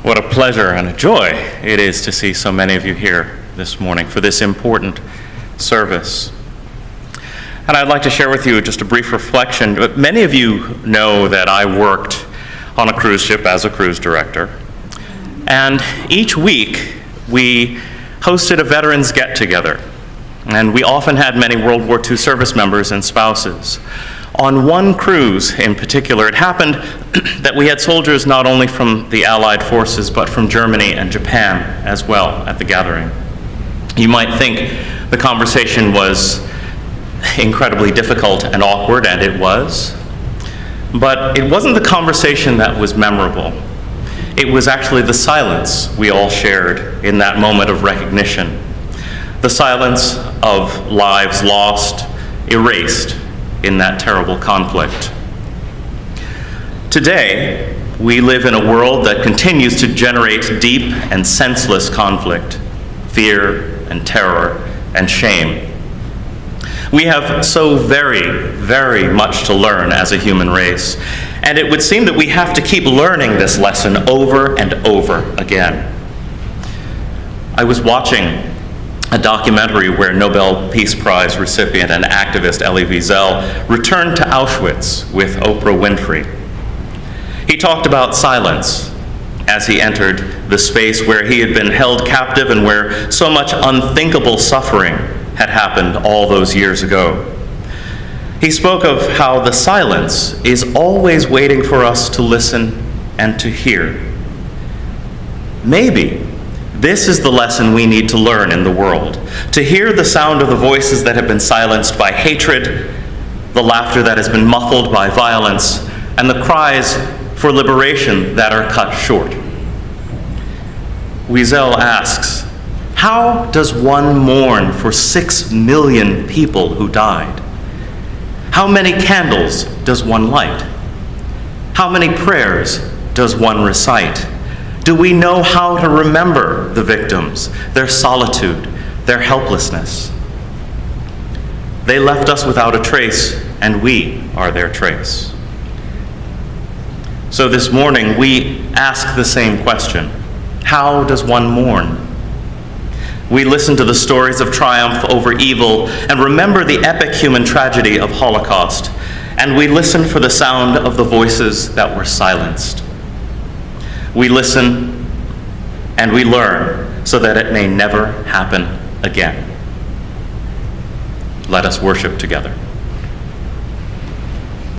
What a pleasure and a joy it is to see so many of you here this morning for this important service. And I'd like to share with you just a brief reflection. Many of you know that I worked on a cruise ship as a cruise director. And each week we hosted a veterans get-together. And we often had many World War II service members and spouses. On one cruise in particular, it happened that we had soldiers not only from the Allied forces, but from Germany and Japan as well at the gathering. You might think the conversation was incredibly difficult and awkward, and it was. But it wasn't the conversation that was memorable. It was actually the silence we all shared in that moment of recognition. The silence of lives lost, erased in that terrible conflict. Today, we live in a world that continues to generate deep and senseless conflict, fear and terror and shame. We have so very, very much to learn as a human race, and it would seem that we have to keep learning this lesson over and over again. I was watching a documentary where Nobel Peace Prize recipient and activist Elie Wiesel returned to Auschwitz with Oprah Winfrey. He talked about silence as he entered the space where he had been held captive and where so much unthinkable suffering had happened all those years ago. He spoke of how the silence is always waiting for us to listen and to hear. Maybe this is the lesson we need to learn in the world, to hear the sound of the voices that have been silenced by hatred, the laughter that has been muffled by violence, and the cries for liberation that are cut short. Wiesel asks, how does one mourn for 6 million people who died? How many candles does one light? How many prayers does one recite? Do we know how to remember the victims, their solitude, their helplessness? They left us without a trace, and we are their trace. So this morning, we ask the same question. How does one mourn? We listen to the stories of triumph over evil and remember the epic human tragedy of Holocaust, and we listen for the sound of the voices that were silenced. We listen and we learn so that it may never happen again. Let us worship together.